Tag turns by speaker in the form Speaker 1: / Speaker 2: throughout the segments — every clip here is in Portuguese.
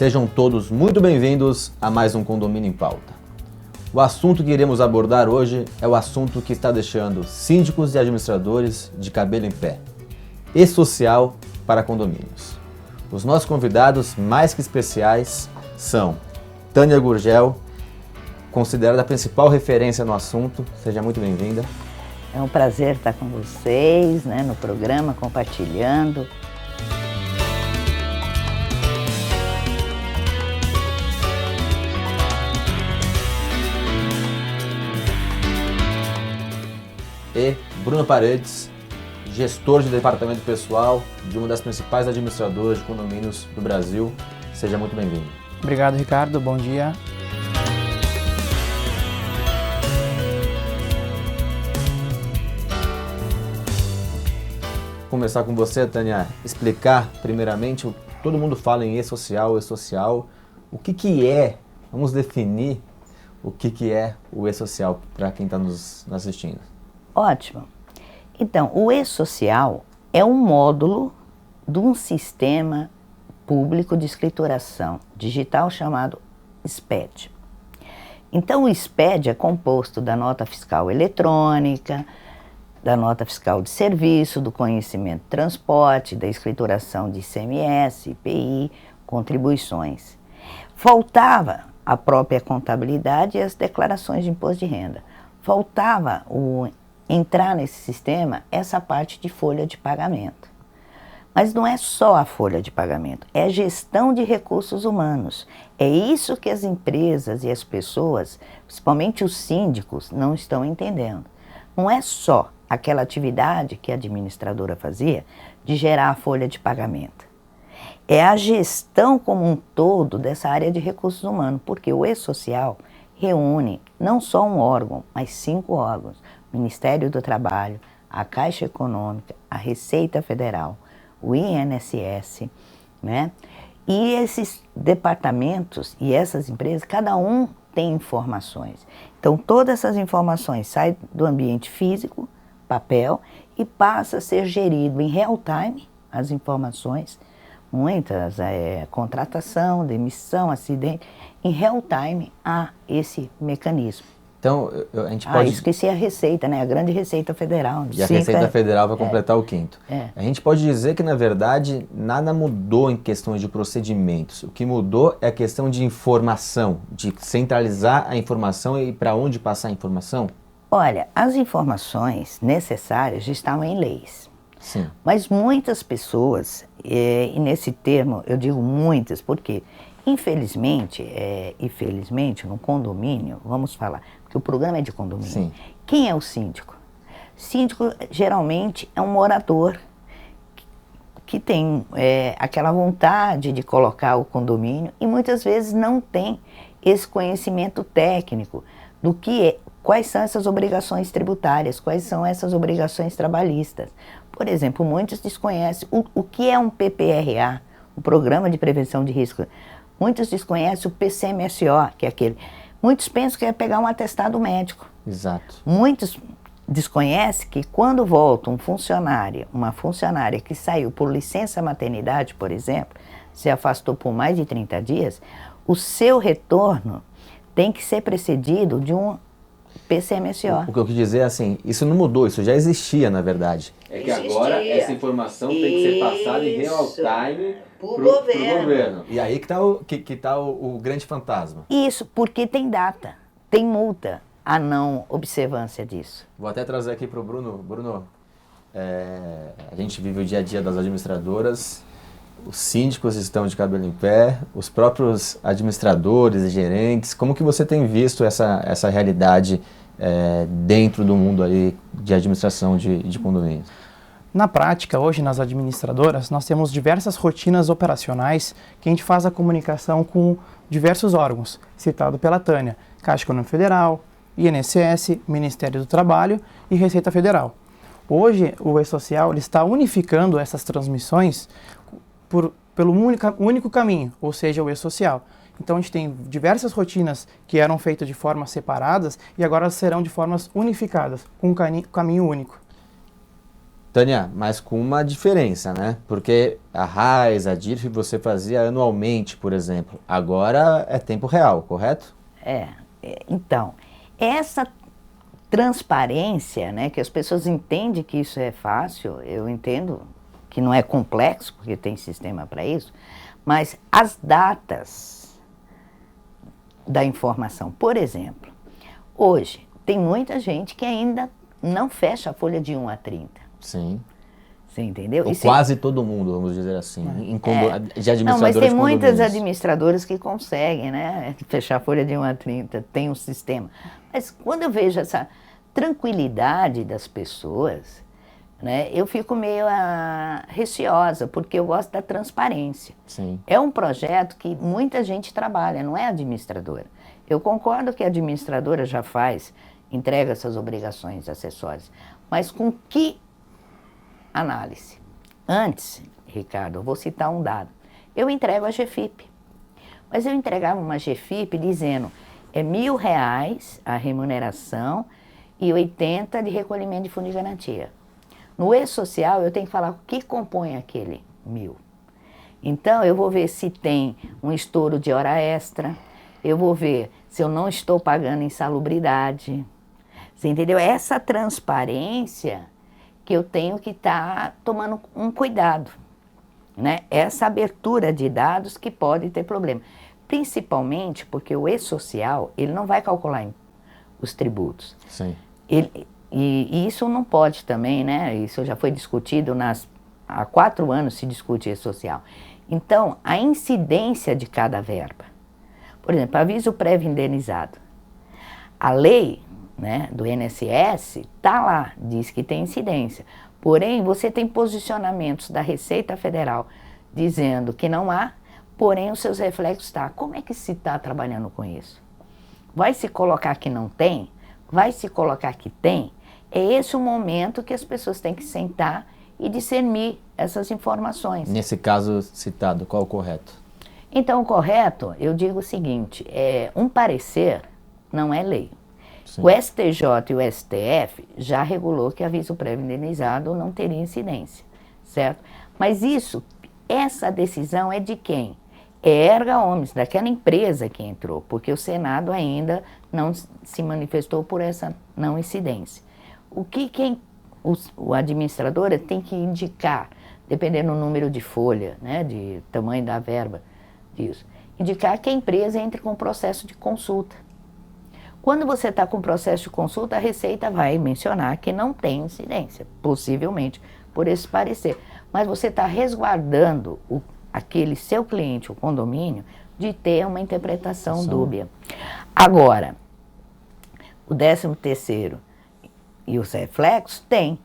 Speaker 1: Sejam todos muito bem-vindos a mais um Condomínio em Pauta. O assunto que iremos abordar hoje é o assunto que está deixando síndicos e administradores de cabelo em pé. E-social para condomínios. Os nossos convidados mais que especiais são Tânia Gurgel, considerada a principal referência no assunto. Seja muito bem-vinda.
Speaker 2: É um prazer estar com vocês, no programa, compartilhando.
Speaker 1: E Bruno Paredes, gestor de departamento pessoal de uma das principais administradoras de condomínios do Brasil. Seja muito bem-vindo.
Speaker 3: Obrigado, Ricardo. Bom dia.
Speaker 1: Vou começar com você, Tânia, explicar primeiramente, todo mundo fala em e-social, o que é, vamos definir o que é o e-social para quem está nos assistindo.
Speaker 2: Ótimo. Então, o e-social é um módulo de um sistema público de escrituração digital chamado SPED. Então, o SPED é composto da nota fiscal eletrônica, da nota fiscal de serviço, do conhecimento de transporte, da escrituração de ICMS, IPI, contribuições. Faltava a própria contabilidade e as declarações de imposto de renda. Faltava entrar nesse sistema essa parte de folha de pagamento. Mas não é só a folha de pagamento, é a gestão de recursos humanos. É isso que as empresas e as pessoas, principalmente os síndicos, não estão entendendo. Não é só aquela atividade que a administradora fazia de gerar a folha de pagamento. É a gestão como um todo dessa área de recursos humanos, porque o e-social reúne não só um órgão, mas 5 órgãos. Ministério do Trabalho, a Caixa Econômica, a Receita Federal, o INSS, E esses departamentos e essas empresas, cada um tem informações. Então, todas essas informações saem do ambiente físico, papel, e passa a ser gerido em real time, as informações, muitas, contratação, demissão, acidente, em real time há esse mecanismo.
Speaker 1: Então, a gente pode...
Speaker 2: esqueci a Receita, a grande Receita Federal.
Speaker 1: E a Receita Federal vai completar o quinto. A gente pode dizer que, na verdade, nada mudou em questões de procedimentos. O que mudou é a questão de informação, de centralizar a informação e para onde passar a informação?
Speaker 2: Olha, as informações necessárias já estavam em leis.
Speaker 1: Sim.
Speaker 2: Mas muitas pessoas, e nesse termo eu digo muitas, porque infelizmente e felizmente no condomínio, vamos falar, porque o programa é de condomínio.
Speaker 1: Sim.
Speaker 2: Quem é o síndico? Síndico geralmente é um morador que tem aquela vontade de colocar o condomínio e muitas vezes não tem esse conhecimento técnico do que é, quais são essas obrigações tributárias, quais são essas obrigações trabalhistas. Por exemplo, muitos desconhecem o que é um PPRA, um Programa de Prevenção de Risco. Muitos desconhecem o PCMSO, que é aquele. Muitos pensam que é pegar um atestado médico.
Speaker 1: Exato.
Speaker 2: Muitos desconhecem que quando volta um funcionário, uma funcionária que saiu por licença maternidade, por exemplo, se afastou por mais de 30 dias, o seu retorno tem que ser precedido de um PCMSO.
Speaker 1: O que eu quis dizer é assim, isso não mudou, isso já existia na verdade. É que agora essa informação tem que ser passada em real time pro governo. E aí que tá o grande fantasma.
Speaker 2: Isso, porque tem data, tem multa a não observância disso.
Speaker 1: Vou até trazer aqui pro Bruno. Bruno, a gente vive o dia a dia das administradoras, os síndicos estão de cabelo em pé, os próprios administradores e gerentes. Como que você tem visto essa realidade dentro do mundo aí de administração de condomínios?
Speaker 3: Na prática, hoje nas administradoras, nós temos diversas rotinas operacionais que a gente faz a comunicação com diversos órgãos, citado pela Tânia, Caixa Econômica Federal, INSS, Ministério do Trabalho e Receita Federal. Hoje, o e-social está unificando essas transmissões pelo único caminho, ou seja, o e-social. Então a gente tem diversas rotinas que eram feitas de formas separadas e agora serão de formas unificadas, com um caminho único.
Speaker 1: Tânia, mas com uma diferença, né? Porque a RAIS, a DIRF, você fazia anualmente, por exemplo. Agora é tempo real, correto?
Speaker 2: Então, essa transparência, né, que as pessoas entendem que isso é fácil, eu entendo que não é complexo, porque tem sistema para isso, mas as datas da informação, por exemplo, hoje tem muita gente que ainda não fecha a folha de 1 a 30.
Speaker 1: Sim.
Speaker 2: Você entendeu?
Speaker 1: Ou quase todo mundo, vamos dizer assim, de administradores.
Speaker 2: Não, mas tem
Speaker 1: de
Speaker 2: muitas
Speaker 1: condomínios.
Speaker 2: administradoras que conseguem, né, fechar a folha de 1 a 30, tem um sistema. Mas quando eu vejo essa tranquilidade das pessoas, né, eu fico meio receosa, porque eu gosto da transparência.
Speaker 1: Sim.
Speaker 2: É um projeto que muita gente trabalha, não é administradora. Eu concordo que a administradora já entrega essas obrigações acessórias, mas com que análise? Antes, Ricardo, eu vou citar um dado. Eu entrego a GFIP, mas eu entregava uma GFIP dizendo é R$1.000 a remuneração e 80 de recolhimento de fundo de garantia. No E-Social eu tenho que falar o que compõe aquele 1.000. Então eu vou ver se tem um estouro de hora extra, eu vou ver se eu não estou pagando insalubridade. Você entendeu? Essa transparência que eu tenho que estar tomando um cuidado, né? Essa abertura de dados que pode ter problema. Principalmente porque o E-Social, ele não vai calcular os tributos.
Speaker 1: Sim.
Speaker 2: E isso não pode também, né? Isso já foi discutido há 4 anos se discute E-Social. Então, a incidência de cada verba. Por exemplo, aviso prévio indenizado. A lei, né, do INSS está lá, diz que tem incidência. Porém, você tem posicionamentos da Receita Federal dizendo que não há, porém os seus reflexos estão. Como é que se está trabalhando com isso? Vai se colocar que não tem? Vai se colocar que tem? É esse o momento que as pessoas têm que sentar e discernir essas informações.
Speaker 1: Nesse caso citado, qual o correto?
Speaker 2: Então, o correto, eu digo o seguinte, um parecer não é lei. Sim. O STJ e o STF já regulou que aviso prévio indenizado não teria incidência, certo? Mas essa decisão é de quem? É erga omnes, daquela empresa que entrou, porque o Senado ainda não se manifestou por essa não incidência. O que o administrador tem que indicar, dependendo do número de folha, né, de tamanho da verba disso, indicar que a empresa entre com o processo de consulta. Quando você está com o processo de consulta, a Receita vai mencionar que não tem incidência, possivelmente, por esse parecer. Mas você está resguardando aquele seu cliente, o condomínio, de ter uma interpretação dúbia. Agora, o 13º e os reflexos tem.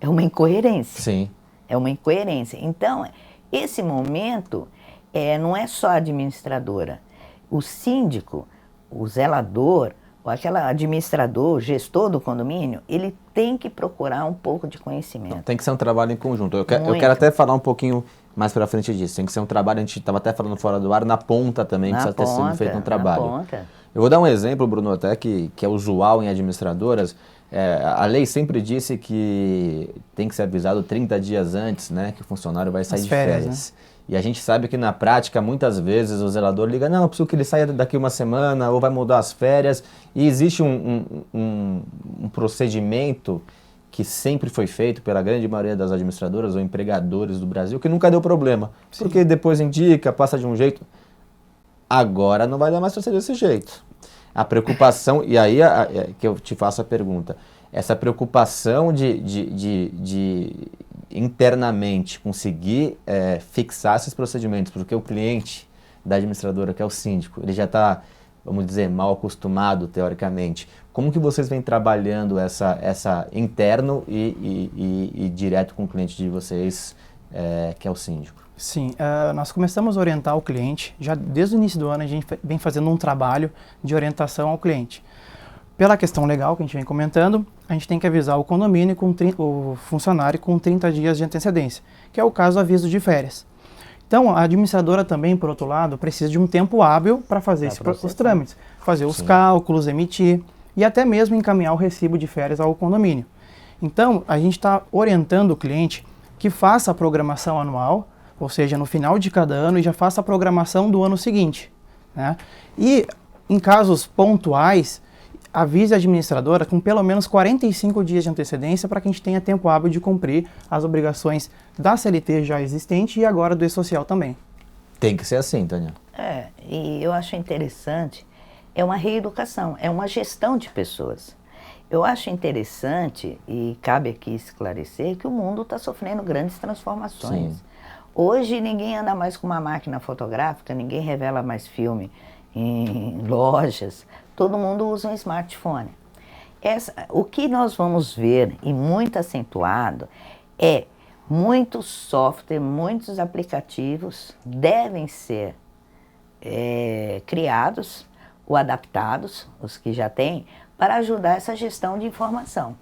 Speaker 2: É uma incoerência.
Speaker 1: Sim.
Speaker 2: É uma incoerência. Então, esse momento não é só a administradora. O síndico, o zelador, ou aquele administrador, gestor do condomínio, ele tem que procurar um pouco de conhecimento.
Speaker 1: Tem que ser um trabalho em conjunto. Eu quero até falar um pouquinho mais para frente disso. Tem que ser um trabalho, a gente estava até falando fora do ar, na ponta também, precisa ter sido feito um trabalho.
Speaker 2: Na ponta.
Speaker 1: Eu vou dar um exemplo, Bruno, até que é usual em administradoras. A lei sempre disse que tem que ser avisado 30 dias antes, né, que o funcionário vai sair de férias. Né? E a gente sabe que na prática, muitas vezes, o zelador liga, não, eu preciso que ele saia daqui uma semana, ou vai mudar as férias. E existe um procedimento que sempre foi feito pela grande maioria das administradoras ou empregadores do Brasil, que nunca deu problema. Sim. Porque depois indica, passa de um jeito. Agora não vai dar mais para ser desse jeito. A preocupação, e aí que eu te faço a pergunta, essa preocupação de internamente conseguir fixar esses procedimentos, porque o cliente da administradora, que é o síndico, ele já está, vamos dizer, mal acostumado, teoricamente. Como que vocês vêm trabalhando essa interno e direto com o cliente de vocês, que é o síndico?
Speaker 3: Sim, nós começamos a orientar o cliente, já desde o início do ano a gente vem fazendo um trabalho de orientação ao cliente. Pela questão legal que a gente vem comentando, a gente tem que avisar o condomínio, o funcionário com 30 dias de antecedência, que é o caso do aviso de férias. Então, a administradora também, por outro lado, precisa de um tempo hábil para fazer os trâmites, fazer os cálculos, emitir e até mesmo encaminhar o recibo de férias ao condomínio. Então, a gente está orientando o cliente que faça a programação anual, ou seja, no final de cada ano, e já faça a programação do ano seguinte, né? E, em casos pontuais, avise a administradora com pelo menos 45 dias de antecedência para que a gente tenha tempo hábil de cumprir as obrigações da CLT já existente e agora do E-Social também.
Speaker 1: Tem que ser assim, Tânia.
Speaker 2: E eu acho interessante, é uma reeducação, é uma gestão de pessoas. Eu acho interessante, e cabe aqui esclarecer, que o mundo está sofrendo grandes transformações.
Speaker 1: Sim.
Speaker 2: Hoje ninguém anda mais com uma máquina fotográfica, ninguém revela mais filme em lojas, todo mundo usa um smartphone. O que nós vamos ver, e muito acentuado, é muitos software, muitos aplicativos devem ser criados ou adaptados, os que já têm, para ajudar essa gestão de informação.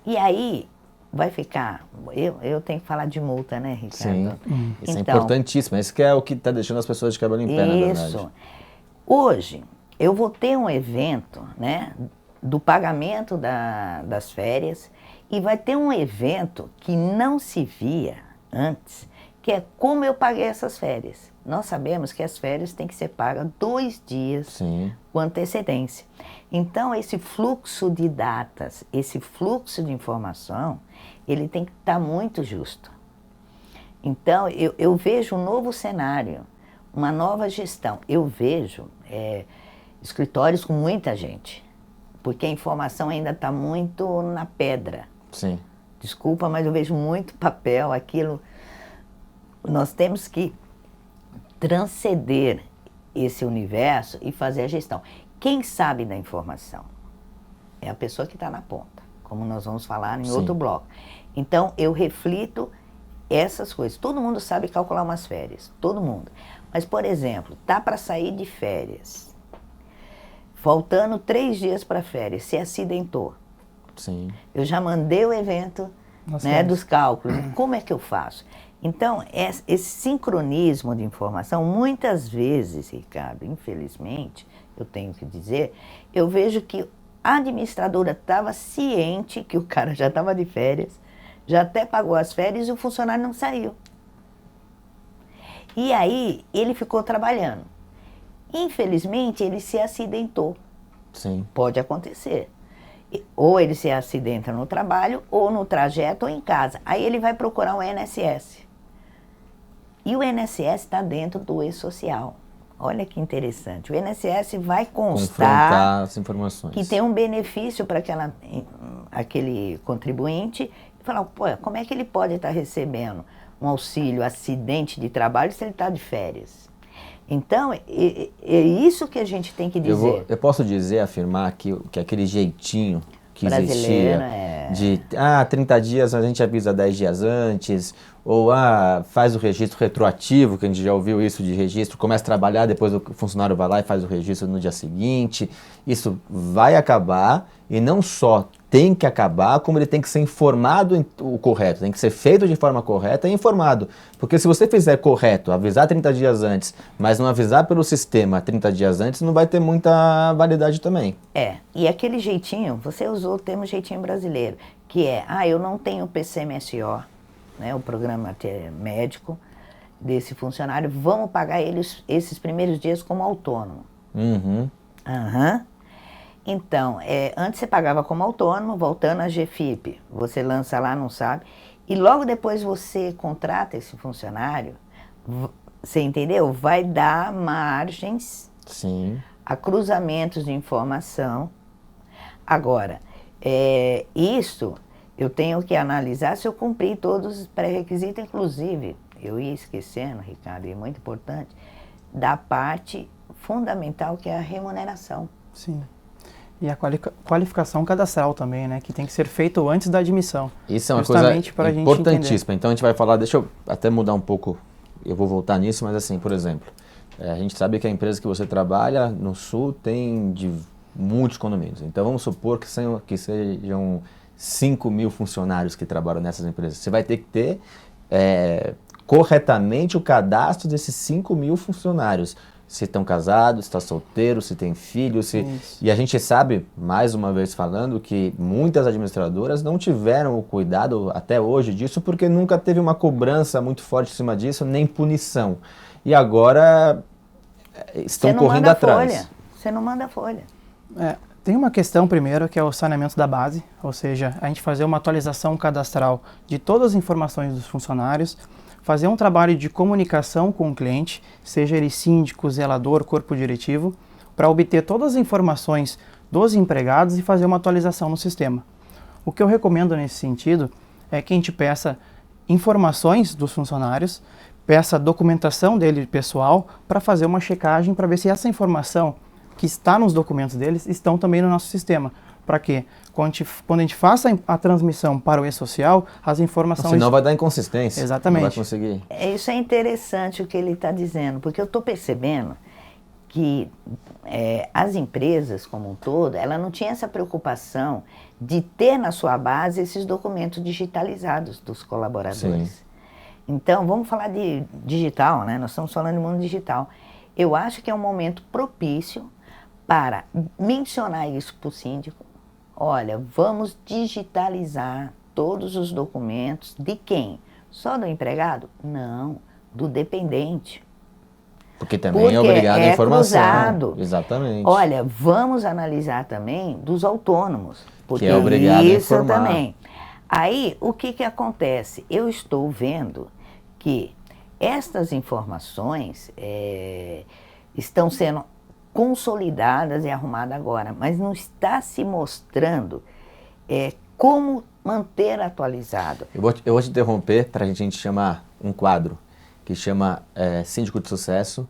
Speaker 2: E aí vai ficar, eu tenho que falar de multa, né, Ricardo?
Speaker 1: Sim, isso
Speaker 2: então,
Speaker 1: é importantíssimo. Isso que é o que está deixando as pessoas de cabelo em pé, na verdade.
Speaker 2: Isso. Hoje, eu vou ter um evento, né, do pagamento das férias, e vai ter um evento que não se via antes, que é como eu paguei essas férias. Nós sabemos que as férias têm que ser pagas 2 dias
Speaker 1: Sim.
Speaker 2: com antecedência. Então, esse fluxo de datas, esse fluxo de informação, ele tem que estar muito justo. Então, eu vejo um novo cenário, uma nova gestão. Eu vejo escritórios com muita gente, porque a informação ainda está muito na pedra.
Speaker 1: Sim.
Speaker 2: Desculpa, mas eu vejo muito papel, aquilo. Nós temos que transcender esse universo e fazer a gestão. Quem sabe da informação? É a pessoa que está na ponta, como nós vamos falar em outro bloco. Então, eu reflito essas coisas. Todo mundo sabe calcular umas férias, todo mundo. Mas, por exemplo, tá para sair de férias, faltando 3 dias para férias, se acidentou.
Speaker 1: Sim.
Speaker 2: Eu já mandei o evento, né, dos cálculos. Como é que eu faço? Então, esse sincronismo de informação, muitas vezes, Ricardo, infelizmente, eu tenho que dizer, eu vejo que a administradora estava ciente que o cara já estava de férias, já até pagou as férias e o funcionário não saiu. E aí, ele ficou trabalhando. Infelizmente, ele se acidentou.
Speaker 1: Sim.
Speaker 2: Pode acontecer. Ou ele se acidenta no trabalho, ou no trajeto, ou em casa. Aí ele vai procurar o INSS. E o INSS está dentro do E-Social. Olha que interessante. O INSS vai constar
Speaker 1: as informações.
Speaker 2: Que tem um benefício para aquele contribuinte. E falar, pô, como é que ele pode estar recebendo um auxílio acidente de trabalho se ele está de férias? Então, é isso que a gente tem que dizer.
Speaker 1: Eu posso dizer, afirmar que aquele jeitinho que
Speaker 2: brasileiro,
Speaker 1: existia de 30 dias a gente avisa 10 dias antes, ou faz o registro retroativo, que a gente já ouviu isso de registro, começa a trabalhar, depois o funcionário vai lá e faz o registro no dia seguinte. Isso vai acabar, e não só tem que acabar, como ele tem que ser informado o correto, tem que ser feito de forma correta e informado. Porque se você fizer correto, avisar 30 dias antes, mas não avisar pelo sistema 30 dias antes, não vai ter muita validade também.
Speaker 2: E aquele jeitinho, você usou o termo jeitinho brasileiro, que é, eu não tenho PCMSO, né, o programa médico desse funcionário, vamos pagar eles esses primeiros dias como autônomo.
Speaker 1: Uhum.
Speaker 2: Então, antes você pagava como autônomo, voltando à GFIP, você lança lá, não sabe, e logo depois você contrata esse funcionário, você entendeu? Vai dar margens a cruzamentos de informação. Agora, isso eu tenho que analisar se eu cumpri todos os pré-requisitos, inclusive, eu ia esquecendo, Ricardo, e é muito importante, da parte fundamental que é a remuneração.
Speaker 3: Sim. E a qualificação cadastral também, né? Que tem que ser feito antes da admissão.
Speaker 1: Isso é uma coisa importantíssima. Então a gente vai falar, deixa eu até mudar um pouco, eu vou voltar nisso, mas assim, por exemplo, a gente sabe que a empresa que você trabalha no Sul tem de muitos condomínios. Então vamos supor que sejam 5.000 funcionários que trabalham nessas empresas. Você vai ter que ter corretamente o cadastro desses 5.000 funcionários. se estão casados, se está solteiro, se tem filhos. E a gente sabe, mais uma vez falando, que muitas administradoras não tiveram o cuidado até hoje disso porque nunca teve uma cobrança muito forte em cima disso, nem punição. E agora estão correndo atrás.
Speaker 2: Você não manda folha.
Speaker 3: Tem uma questão primeiro que é o saneamento da base, ou seja, a gente fazer uma atualização cadastral de todas as informações dos funcionários, fazer um trabalho de comunicação com o cliente, seja ele síndico, zelador, corpo diretivo, para obter todas as informações dos empregados e fazer uma atualização no sistema. O que eu recomendo nesse sentido é que a gente peça informações dos funcionários, peça documentação dele pessoal para fazer uma checagem para ver se essa informação que está nos documentos deles estão também no nosso sistema. Para quê? Quando a gente faça a transmissão para o e-social, as informações...
Speaker 1: Senão vai dar inconsistência.
Speaker 3: Exatamente.
Speaker 1: Não vai conseguir.
Speaker 2: Isso é interessante o que ele está dizendo, porque eu estou percebendo que as empresas como um todo, ela não tinha essa preocupação de ter na sua base esses documentos digitalizados dos colaboradores. Sim. Então, vamos falar de digital, né? Nós estamos falando de mundo digital. Eu acho que é um momento propício para mencionar isso para o síndico. Olha, vamos digitalizar todos os documentos de quem? Só do empregado? Não, do dependente.
Speaker 1: Porque também é obrigado a informação.
Speaker 2: Cruzado.
Speaker 1: Exatamente.
Speaker 2: Olha, vamos analisar também dos autônomos. Porque
Speaker 1: que é obrigado
Speaker 2: isso
Speaker 1: a informar.
Speaker 2: Também. Aí, o que acontece? Eu estou vendo que estas informações estão sendo consolidadas e arrumadas agora, mas não está se mostrando como manter atualizado.
Speaker 1: Eu vou te interromper para a gente chamar um quadro que chama Síndico de Sucesso.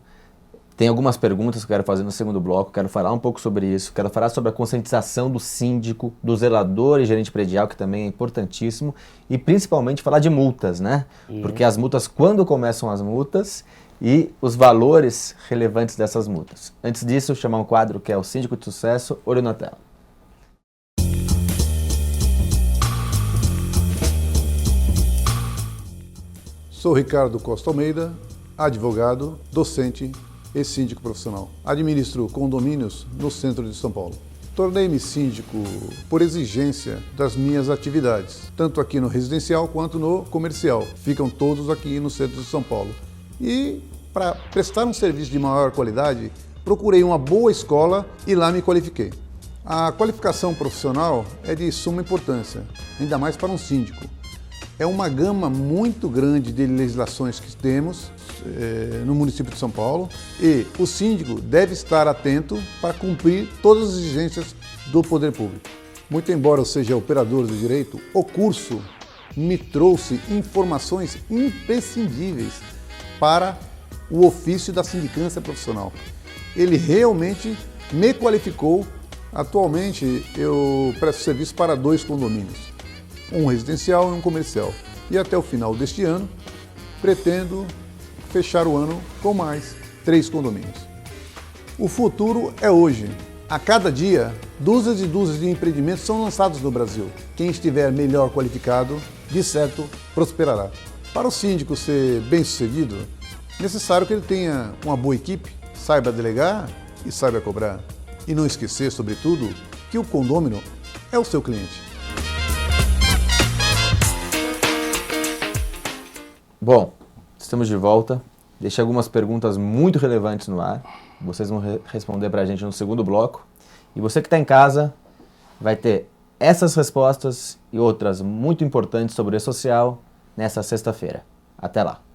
Speaker 1: Tem algumas perguntas que eu quero fazer no segundo bloco, quero falar um pouco sobre isso, quero falar sobre a conscientização do síndico, do zelador e gerente predial, que também é importantíssimo, e principalmente falar de multas, né? Isso. Porque as multas, quando começam as multas e os valores relevantes dessas multas. Antes disso, chamar um quadro que é o Síndico de Sucesso, olho na tela.
Speaker 4: Sou Ricardo Costa Almeida, advogado, docente e síndico profissional. Administro condomínios no centro de São Paulo. Tornei-me síndico por exigência das minhas atividades, tanto aqui no residencial quanto no comercial. Ficam todos aqui no centro de São Paulo. E para prestar um serviço de maior qualidade, procurei uma boa escola e lá me qualifiquei. A qualificação profissional é de suma importância, ainda mais para um síndico. É uma gama muito grande de legislações que temos no município de São Paulo e o síndico deve estar atento para cumprir todas as exigências do poder público. Muito embora eu seja operador do direito, o curso me trouxe informações imprescindíveis para o ofício da sindicância profissional. Ele realmente me qualificou. Atualmente eu presto serviço para 2 condomínios. Um residencial e um comercial. E até o final deste ano, pretendo fechar o ano com mais 3 condomínios. O futuro é hoje. A cada dia, dúzias e dúzias de empreendimentos são lançados no Brasil. Quem estiver melhor qualificado, de certo, prosperará. Para o síndico ser bem-sucedido, é necessário que ele tenha uma boa equipe, saiba delegar e saiba cobrar. E não esquecer, sobretudo, que o condômino é o seu cliente.
Speaker 1: Bom, estamos de volta. Deixei algumas perguntas muito relevantes no ar. Vocês vão responder para a gente no segundo bloco. E você que está em casa vai ter essas respostas e outras muito importantes sobre o e-social nessa sexta-feira. Até lá!